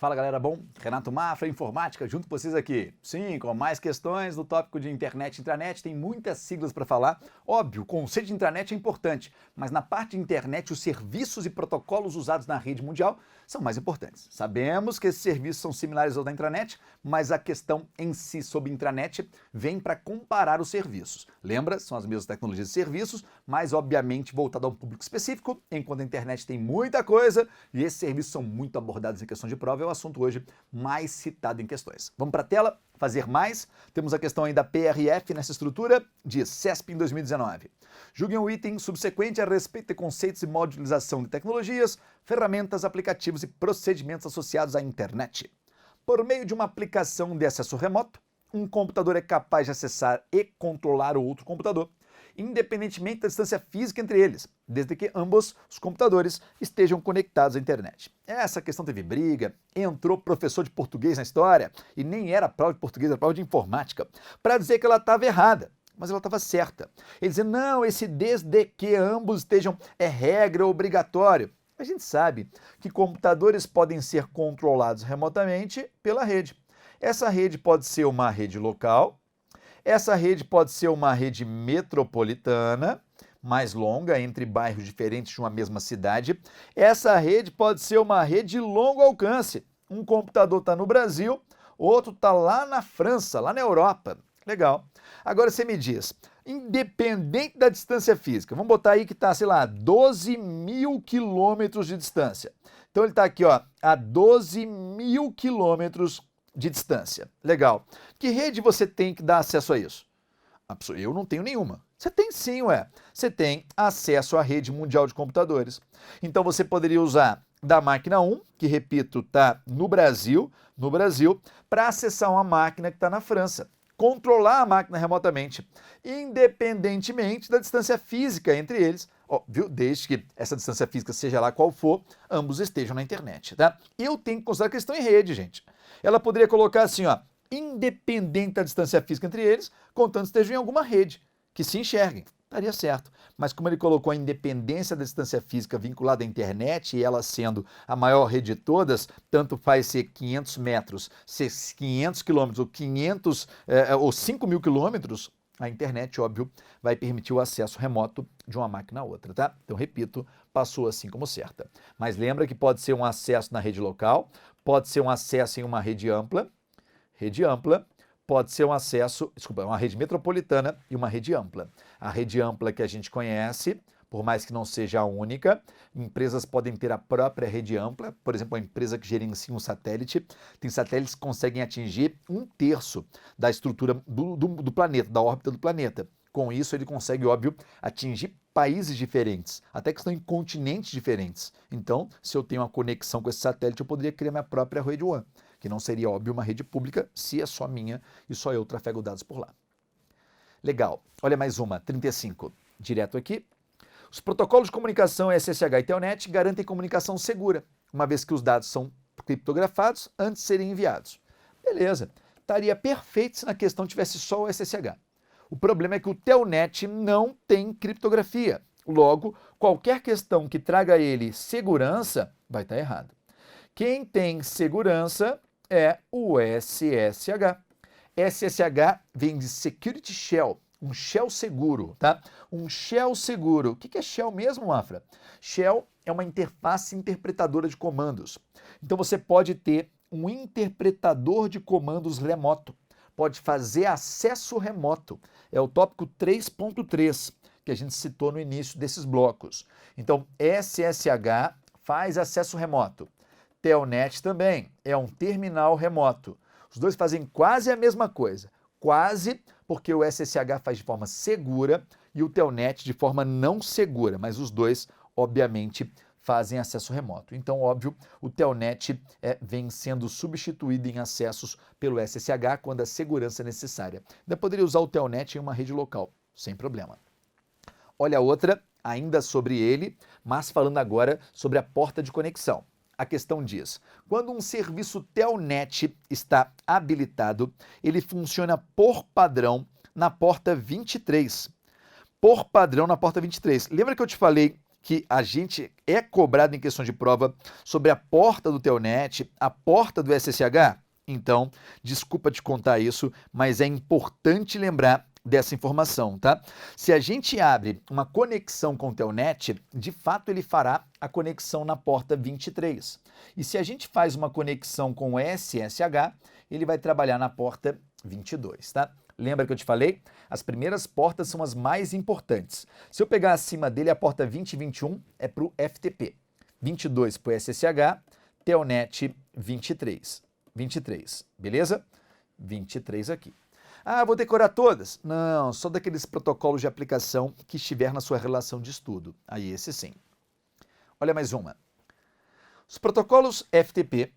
Fala galera, bom? Renato Mafra, Informática, junto com vocês aqui. Sim, com mais questões do tópico de internet e intranet, tem muitas siglas para falar. Óbvio, o conceito de intranet é importante, mas na parte de internet os serviços e protocolos usados na rede mundial são mais importantes. Sabemos que esses serviços são similares aos da intranet, mas a questão em si sobre intranet vem para comparar os serviços. Lembra? São as mesmas tecnologias e serviços, mas obviamente voltado a um público específico, enquanto a internet tem muita coisa e esses serviços são muito abordados em questão de prova. É o assunto hoje mais citado em questões. Vamos para a tela, fazer mais. Temos a questão aí da PRF nessa estrutura, diz CESP em 2019. Julgue um item subsequente a respeito de conceitos e modo de utilização de tecnologias, ferramentas, aplicativos e procedimentos associados à internet. Por meio de uma aplicação de acesso remoto, um computador é capaz de acessar e controlar o outro computador, independentemente da distância física entre eles, desde que ambos os computadores estejam conectados à internet. Essa questão teve briga, entrou professor de português na história, e nem era prova de português, era prova de informática, para dizer que ela estava errada, mas ela estava certa. Ele dizia, não, esse desde que ambos estejam é regra obrigatório. A gente sabe que computadores podem ser controlados remotamente pela rede. Essa rede pode ser uma rede local, essa rede pode ser uma rede metropolitana, mais longa, entre bairros diferentes de uma mesma cidade. Essa rede pode ser uma rede de longo alcance. Um computador está no Brasil, outro está lá na França, lá na Europa. Legal. Agora você me diz, independente da distância física, vamos botar aí que está, sei lá, 12 mil quilômetros de distância. Então ele está aqui, ó, a 12 mil quilômetros de distância. Legal. Que rede você tem que dar acesso a isso? Eu não tenho nenhuma. Você tem sim, ué. Você tem acesso à rede mundial de computadores. Então você poderia usar da máquina 1, que repito, está no Brasil, para acessar uma máquina que está na França. Controlar a máquina remotamente, independentemente da distância física entre eles, viu? Desde que essa distância física seja lá qual for, ambos estejam na internet, tá? Eu tenho que considerar a questão em rede, gente. Ela poderia colocar assim, ó, independente da distância física entre eles, contanto estejam em alguma rede, que se enxerguem. Estaria certo. Mas como ele colocou a independência da distância física vinculada à internet e ela sendo a maior rede de todas, tanto faz ser 500 metros, ser 500 quilômetros ou 500 ou 5 mil quilômetros, a internet, óbvio, vai permitir o acesso remoto de uma máquina a outra, tá? Então, repito, passou assim como certa. Mas lembra que pode ser um acesso na rede local, pode ser um acesso em uma rede ampla, pode ser um acesso, uma rede metropolitana e uma rede ampla. A rede ampla que a gente conhece, por mais que não seja a única, empresas podem ter a própria rede ampla, por exemplo, a empresa que gerencia um satélite, tem satélites que conseguem atingir 1/3 da estrutura do planeta, da órbita do planeta. Com isso, ele consegue, óbvio, atingir países diferentes, até que estão em continentes diferentes. Então, se eu tenho uma conexão com esse satélite, eu poderia criar minha própria rede WAN, que não seria, óbvio, uma rede pública, se é só minha e só eu trafego dados por lá. Legal. Olha mais uma, 35. Direto aqui. Os protocolos de comunicação SSH e Telnet garantem comunicação segura, uma vez que os dados são criptografados antes de serem enviados. Beleza. Estaria perfeito se na questão tivesse só o SSH. O problema é que o Telnet não tem criptografia. Logo, qualquer questão que traga a ele segurança vai estar errado. Quem tem segurança é o SSH. SSH vem de Security Shell, um shell seguro, tá? Um shell seguro. O que é shell mesmo, Mafra? Shell é uma interface interpretadora de comandos. Então você pode ter um interpretador de comandos remoto. Pode fazer acesso remoto. É o tópico 3.3 que a gente citou no início desses blocos. Então, SSH faz acesso remoto. Telnet também é um terminal remoto. Os dois fazem quase a mesma coisa. Quase, porque o SSH faz de forma segura e o Telnet de forma não segura, mas os dois, obviamente, fazem acesso remoto. Então, óbvio, o Telnet vem sendo substituído em acessos pelo SSH quando a segurança é necessária. Ainda poderia usar o Telnet em uma rede local, sem problema. Olha a outra, ainda sobre ele, mas falando agora sobre a porta de conexão. A questão diz, quando um serviço Telnet está habilitado, ele funciona por padrão na porta 23. Por padrão na porta 23. Lembra que eu te falei que a gente é cobrado em questão de prova sobre a porta do Telnet, a porta do SSH? Então, desculpa te contar isso, mas é importante lembrar dessa informação, tá? Se a gente abre uma conexão com o Telnet, de fato ele fará a conexão na porta 23. E se a gente faz uma conexão com o SSH, ele vai trabalhar na porta 22, tá? Lembra que eu te falei? As primeiras portas são as mais importantes. Se eu pegar acima dele, a porta 20 e 21 é para o FTP, 22 para o SSH, Telnet 23. 23, beleza? 23 aqui. Ah, vou decorar todas? Não, só daqueles protocolos de aplicação que estiver na sua relação de estudo. Aí esse sim. Olha mais uma. Os protocolos FTP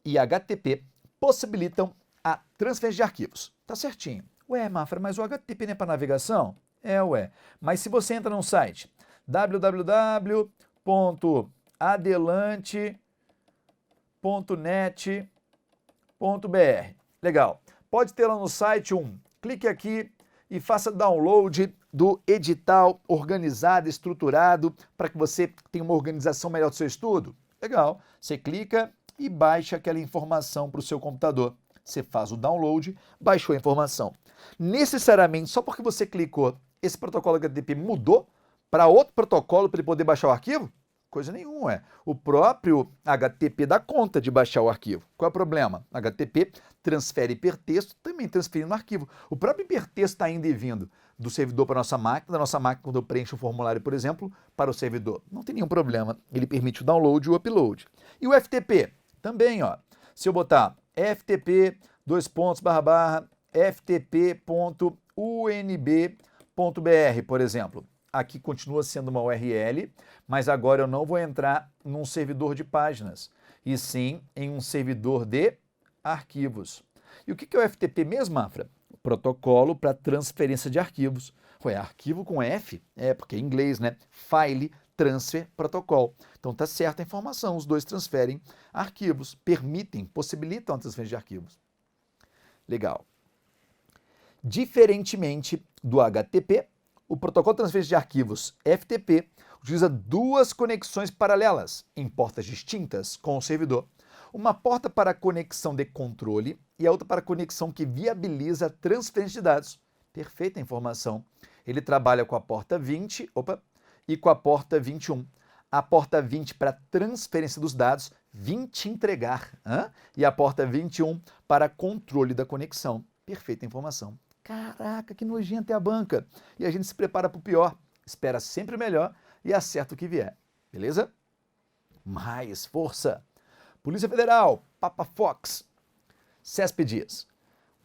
e HTTP possibilitam a transferência de arquivos. Tá certinho. Ué, Mafra, mas o HTTP não é para navegação? É, ué. Mas se você entra num site www.adelante.net.br, legal. Pode ter lá no site clique aqui e faça download do edital organizado, estruturado, para que você tenha uma organização melhor do seu estudo. Legal. Você clica e baixa aquela informação para o seu computador. Você faz o download, baixou a informação. Necessariamente, só porque você clicou, esse protocolo HTTP mudou para outro protocolo para ele poder baixar o arquivo? Coisa nenhuma, é. O próprio HTTP dá conta de baixar o arquivo. Qual é o problema? HTTP transfere hipertexto, também transferindo o arquivo. O próprio hipertexto está indo e vindo do servidor para a nossa máquina, da nossa máquina, quando eu preencho o formulário, por exemplo, para o servidor. Não tem nenhum problema. Ele permite o download e o upload. E o FTP? Também, ó. Se eu botar ftp://ftp.unb.br, por exemplo. Aqui continua sendo uma URL, mas agora eu não vou entrar num servidor de páginas, e sim em um servidor de arquivos. E o que é o FTP mesmo, Mafra? Protocolo para transferência de arquivos. Ué, arquivo com F? É, porque é em inglês, né? File Transfer Protocol. Então tá certa a informação, os dois transferem arquivos, permitem, possibilitam a transferência de arquivos. Legal. Diferentemente do HTTP, o protocolo de transferência de arquivos FTP utiliza duas conexões paralelas em portas distintas com o servidor. Uma porta para conexão de controle e a outra para conexão que viabiliza a transferência de dados. Perfeita informação. Ele trabalha com a porta 20 e com a porta 21. A porta 20 para transferência dos dados, 20 entregar. E a porta 21 para controle da conexão. Perfeita informação. Caraca, que nojento é a banca. E a gente se prepara para o pior. Espera sempre o melhor e acerta o que vier. Beleza? Mais força. Polícia Federal, Papa Fox, CESP diz.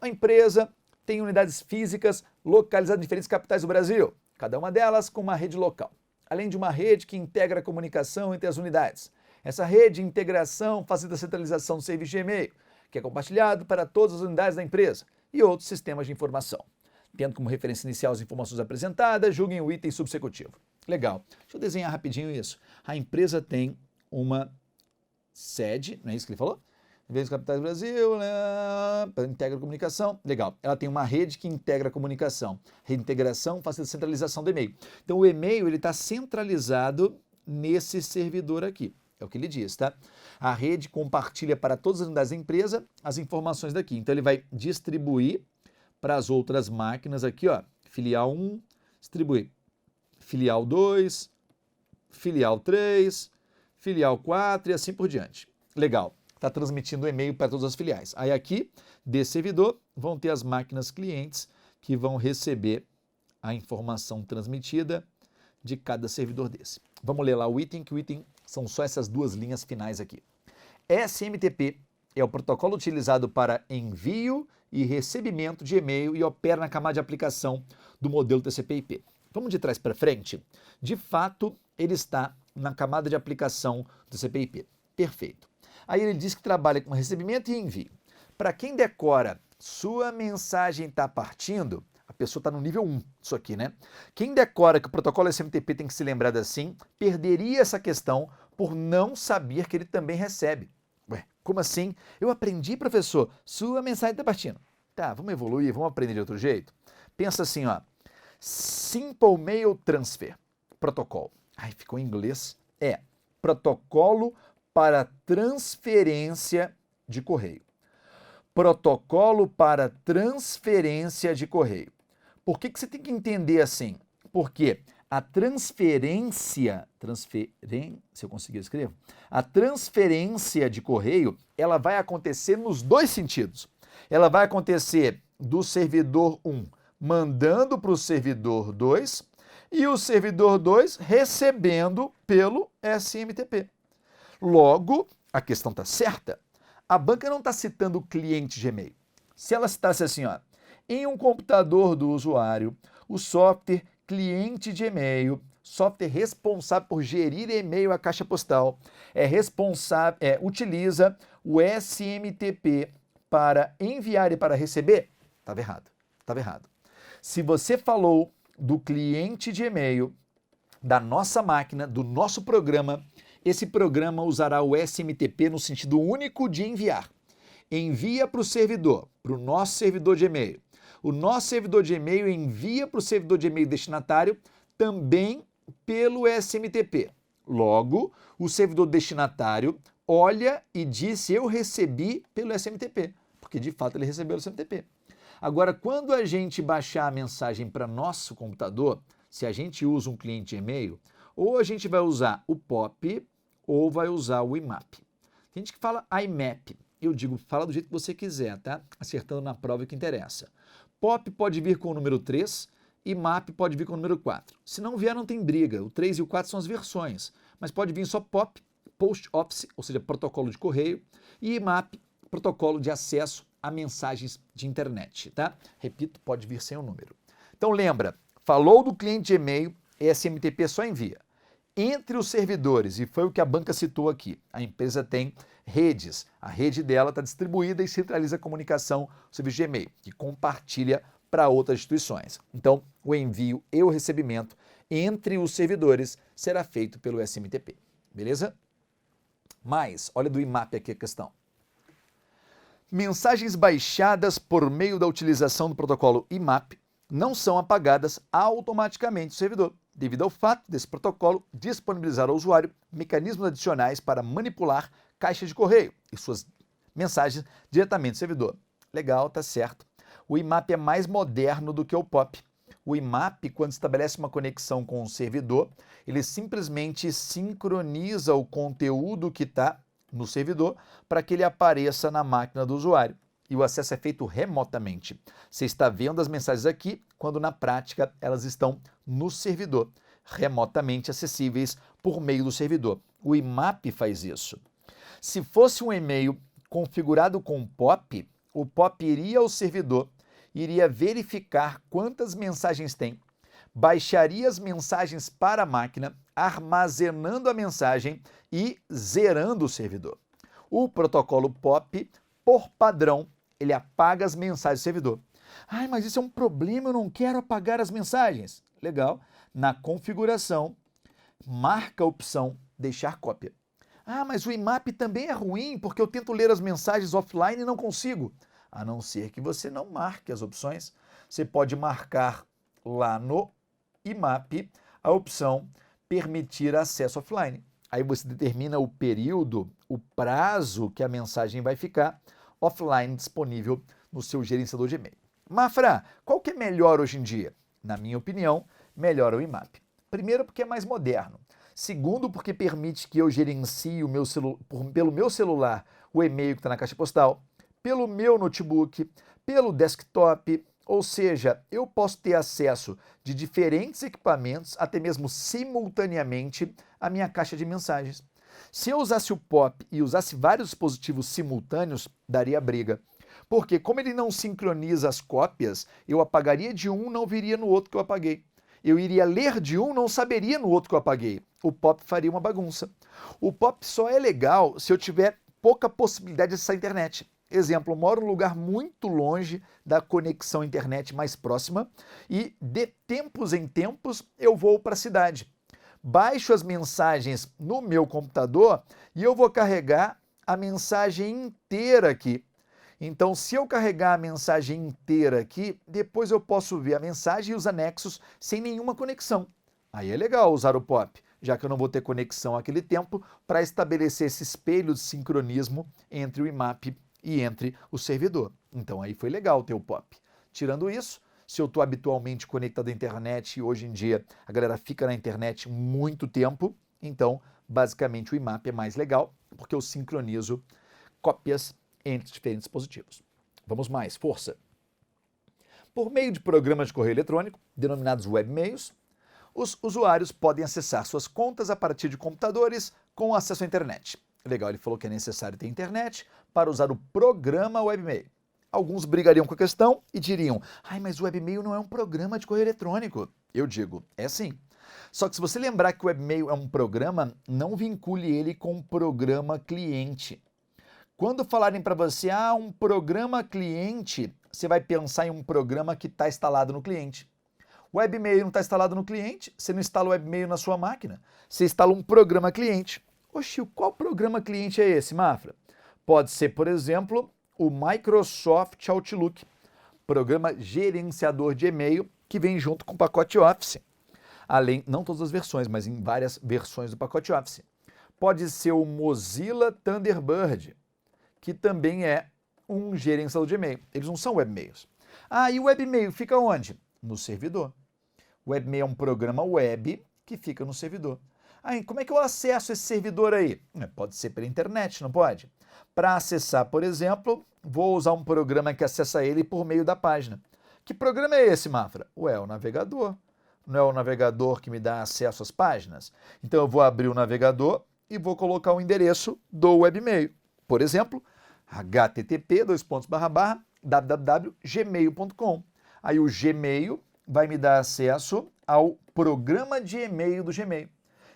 A empresa tem unidades físicas localizadas em diferentes capitais do Brasil, cada uma delas com uma rede local, além de uma rede que integra a comunicação entre as unidades. Essa rede de integração facilita a centralização do serviço de e-mail, que é compartilhado para todas as unidades da empresa, e outros sistemas de informação. Tendo como referência inicial as informações apresentadas, julguem o item subsecutivo. Legal. Deixa eu desenhar rapidinho isso. A empresa tem uma sede, não é isso que ele falou? Em vez dos capitais do Brasil, né? Integra a comunicação. Legal. Ela tem uma rede que integra a comunicação. Rede de integração facilita a centralização do e-mail. Então o e-mail está centralizado nesse servidor aqui. É o que ele diz, tá? A rede compartilha para todas as unidades da empresa as informações daqui. Então ele vai distribuir para as outras máquinas aqui, ó. Filial 1, distribuir. Filial 2, filial 3, filial 4 e assim por diante. Legal. Está transmitindo e-mail para todas as filiais. Aí aqui, desse servidor, vão ter as máquinas clientes que vão receber a informação transmitida de cada servidor desse. Vamos ler lá o item, que o item são só essas duas linhas finais aqui. SMTP é o protocolo utilizado para envio e recebimento de e-mail e opera na camada de aplicação do modelo TCP/IP. Vamos de trás para frente? De fato, ele está na camada de aplicação do TCP/IP. Perfeito. Aí ele diz que trabalha com recebimento e envio. Para quem decora, sua mensagem está partindo, a pessoa está no nível 1, isso aqui, né? Quem decora que o protocolo SMTP tem que ser lembrado assim, perderia essa questão por não saber que ele também recebe. Ué, como assim? Eu aprendi, professor, sua mensagem está partindo. Tá, vamos evoluir, vamos aprender de outro jeito? Pensa assim, ó. Simple Mail Transfer Protocol. Ai, ficou em inglês. É protocolo para transferência de correio. Protocolo para transferência de correio. Por que você tem que entender assim? Porque a transferência, se eu conseguir escrever, a transferência de correio, ela vai acontecer nos dois sentidos. Ela vai acontecer do servidor 1 mandando para o servidor 2 e o servidor 2 recebendo pelo SMTP. Logo, a questão está certa. A banca não está citando o cliente Gmail. Se ela citasse assim, ó, em um computador do usuário, o software cliente de e-mail, software responsável por gerir e-mail à caixa postal, utiliza o SMTP para enviar e para receber, estava errado, estava errado. Se você falou do cliente de e-mail, da nossa máquina, do nosso programa, esse programa usará o SMTP no sentido único de enviar. Envia para o servidor, para o nosso servidor de e-mail. O nosso servidor de e-mail envia para o servidor de e-mail destinatário também pelo SMTP. Logo, o servidor destinatário olha e diz eu recebi pelo SMTP, porque de fato ele recebeu pelo SMTP. Agora, quando a gente baixar a mensagem para nosso computador, se a gente usa um cliente e-mail, ou a gente vai usar o POP ou vai usar o IMAP. Tem gente que fala IMAP. Eu digo, fala do jeito que você quiser, tá? Acertando na prova o que interessa. POP pode vir com o número 3, IMAP pode vir com o número 4. Se não vier, não tem briga. O 3 e o 4 são as versões. Mas pode vir só POP, Post Office, ou seja, protocolo de correio, e IMAP, protocolo de acesso a mensagens de internet, tá? Repito, pode vir sem o número. Então lembra, falou do cliente de e-mail, SMTP só envia. Entre os servidores, e foi o que a banca citou aqui, a empresa tem redes. A rede dela está distribuída e centraliza a comunicação, o serviço de e-mail, que compartilha para outras instituições. Então, o envio e o recebimento entre os servidores será feito pelo SMTP. Beleza? Mas, olha do IMAP aqui a questão. Mensagens baixadas por meio da utilização do protocolo IMAP não são apagadas automaticamente do servidor, devido ao fato desse protocolo disponibilizar ao usuário mecanismos adicionais para manipular caixas de correio e suas mensagens diretamente do servidor. Legal, tá certo. O IMAP é mais moderno do que o POP. O IMAP, quando estabelece uma conexão com o servidor, ele simplesmente sincroniza o conteúdo que está no servidor para que ele apareça na máquina do usuário. E o acesso é feito remotamente. Você está vendo as mensagens aqui, quando na prática elas estão no servidor, remotamente acessíveis por meio do servidor. O IMAP faz isso. Se fosse um e-mail configurado com POP, o POP iria ao servidor, iria verificar quantas mensagens tem, baixaria as mensagens para a máquina, armazenando a mensagem e zerando o servidor. O protocolo POP, por padrão, ele apaga as mensagens do servidor. Ai, mas isso é um problema, eu não quero apagar as mensagens. Legal. Na configuração, marca a opção deixar cópia. Ah, mas o IMAP também é ruim, porque eu tento ler as mensagens offline e não consigo. A não ser que você não marque as opções. Você pode marcar lá no IMAP a opção permitir acesso offline. Aí você determina o período, o prazo que a mensagem vai ficar offline disponível no seu gerenciador de e-mail. Mafra, qual que é melhor hoje em dia? Na minha opinião, melhor é o IMAP. Primeiro, porque é mais moderno. Segundo, porque permite que eu gerencie pelo meu celular o e-mail que está na caixa postal, pelo meu notebook, pelo desktop, ou seja, eu posso ter acesso de diferentes equipamentos, até mesmo simultaneamente, à minha caixa de mensagens. Se eu usasse o POP e usasse vários dispositivos simultâneos, daria briga. Porque como ele não sincroniza as cópias, eu apagaria de um, não viria no outro que eu apaguei. Eu iria ler de um, não saberia no outro que eu apaguei. O POP faria uma bagunça. O POP só é legal se eu tiver pouca possibilidade de acessar a internet. Exemplo, eu moro num lugar muito longe da conexão internet mais próxima e de tempos em tempos eu vou para a cidade. Baixo as mensagens no meu computador e eu vou carregar a mensagem inteira aqui. Então, se eu carregar a mensagem inteira aqui, depois eu posso ver a mensagem e os anexos sem nenhuma conexão. Aí é legal usar o POP. já que eu não vou ter conexão àquele tempo, para estabelecer esse espelho de sincronismo entre o IMAP e entre o servidor. Então aí foi legal ter o POP. Tirando isso, se eu estou habitualmente conectado à internet e hoje em dia a galera fica na internet muito tempo, então basicamente o IMAP é mais legal, porque eu sincronizo cópias entre diferentes dispositivos. Vamos mais, força! Por meio de programas de correio eletrônico, denominados webmails, os usuários podem acessar suas contas a partir de computadores com acesso à internet. Legal, ele falou que é necessário ter internet para usar o programa webmail. Alguns brigariam com a questão e diriam: ai, mas o webmail não é um programa de correio eletrônico. Eu digo, é sim. Só que se você lembrar que o webmail é um programa, não vincule ele com um programa cliente. Quando falarem para você, um programa cliente, você vai pensar em um programa que está instalado no cliente. O webmail não está instalado no cliente, você não instala o webmail na sua máquina, você instala um programa cliente. Oxi, qual programa cliente é esse, Mafra? Pode ser, por exemplo, o Microsoft Outlook, programa gerenciador de e-mail que vem junto com o pacote Office. Além, não todas as versões, mas em várias versões do pacote Office. Pode ser o Mozilla Thunderbird, que também é um gerenciador de e-mail. Eles não são webmails. E o webmail fica onde? No servidor. O webmail é um programa web que fica no servidor. Como é que eu acesso esse servidor aí? Pode ser pela internet, não pode? Para acessar, por exemplo, vou usar um programa que acessa ele por meio da página. Que programa é esse, Mafra? É o navegador. Não é o navegador que me dá acesso às páginas? Então eu vou abrir o navegador e vou colocar o endereço do webmail. Por exemplo, http://www.gmail.com. Aí o Gmail vai me dar acesso ao programa de e-mail do Gmail.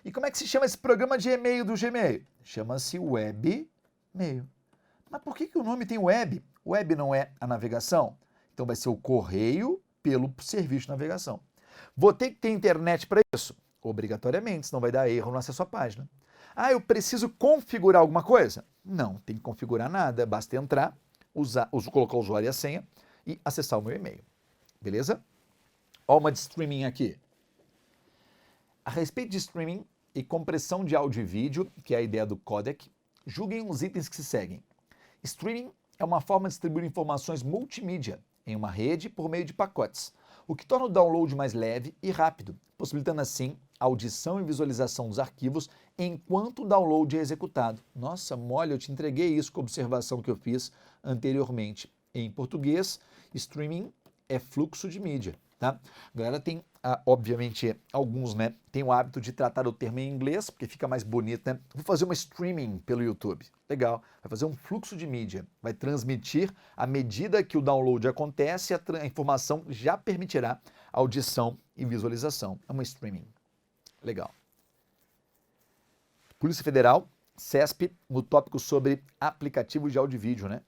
E como é que se chama esse programa de e-mail do Gmail? Chama-se Webmail. Mas por que o nome tem web? Web não é a navegação? Então vai ser o correio pelo serviço de navegação. Vou ter que ter internet para isso? Obrigatoriamente, senão vai dar erro no acesso à página. Eu preciso configurar alguma coisa? Não, tem que configurar nada, basta entrar, colocar o usuário e a senha e acessar o meu e-mail. Beleza? Olha uma de streaming aqui. A respeito de streaming e compressão de áudio e vídeo, que é a ideia do codec, julguem os itens que se seguem. Streaming é uma forma de distribuir informações multimídia em uma rede por meio de pacotes, o que torna o download mais leve e rápido, possibilitando assim a audição e visualização dos arquivos enquanto o download é executado. Nossa, mole, eu te entreguei isso com a observação que eu fiz anteriormente. Em português, streaming é fluxo de mídia, tá? A galera tem, obviamente, alguns, né, tem o hábito de tratar o termo em inglês, porque fica mais bonito, né? Vou fazer uma streaming pelo YouTube. Legal, vai fazer um fluxo de mídia, vai transmitir à medida que o download acontece, a informação já permitirá audição e visualização. É uma streaming. Legal. Polícia Federal, CESP, no tópico sobre aplicativos de áudio e vídeo, né?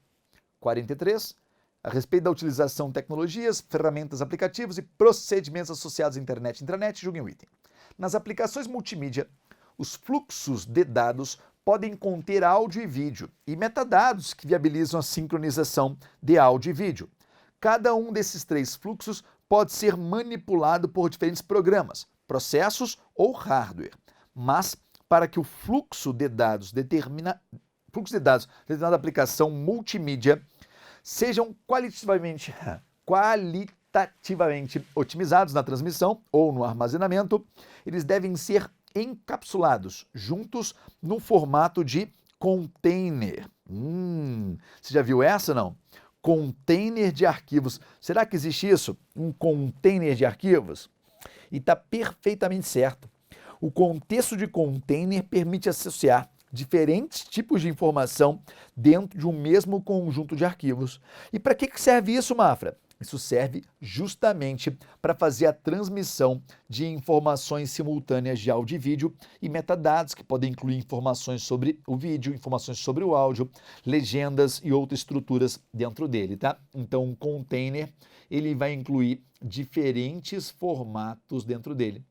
43. A respeito da utilização de tecnologias, ferramentas, aplicativos e procedimentos associados à internet e intranet, julguem o item. Nas aplicações multimídia, os fluxos de dados podem conter áudio e vídeo e metadados que viabilizam a sincronização de áudio e vídeo. Cada um desses três fluxos pode ser manipulado por diferentes programas, processos ou hardware, mas para que o fluxo de dados de determinada aplicação multimídia sejam qualitativamente otimizados na transmissão ou no armazenamento, eles devem ser encapsulados juntos no formato de container. Você já viu essa, não? Container de arquivos. Será que existe isso? Um container de arquivos? E está perfeitamente certo. O contexto de container permite associar diferentes tipos de informação dentro de um mesmo conjunto de arquivos. E para que serve isso, Mafra? Isso serve justamente para fazer a transmissão de informações simultâneas de áudio e vídeo e metadados, que podem incluir informações sobre o vídeo, informações sobre o áudio, legendas e outras estruturas dentro dele, tá? Então, um container, ele vai incluir diferentes formatos dentro dele.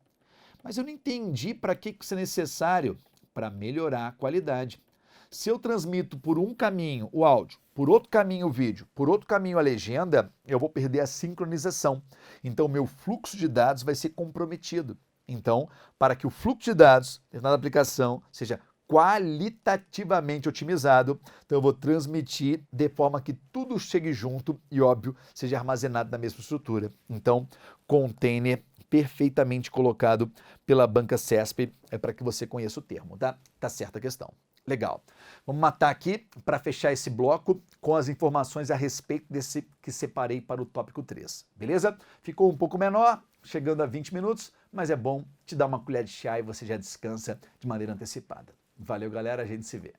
Mas eu não entendi para que isso é necessário. Para melhorar a qualidade. Se eu transmito por um caminho o áudio, por outro caminho o vídeo, por outro caminho a legenda, eu vou perder a sincronização. Então, meu fluxo de dados vai ser comprometido. Então, para que o fluxo de dados dentro da aplicação seja qualitativamente otimizado, então eu vou transmitir de forma que tudo chegue junto e, óbvio, seja armazenado na mesma estrutura. Então, container perfeitamente colocado pela banca CESP, é para que você conheça o termo, tá? Tá certa a questão. Legal. Vamos matar aqui para fechar esse bloco com as informações a respeito desse que separei para o tópico 3, beleza? Ficou um pouco menor, chegando a 20 minutos, mas é bom te dar uma colher de chá e você já descansa de maneira antecipada. Valeu, galera, a gente se vê.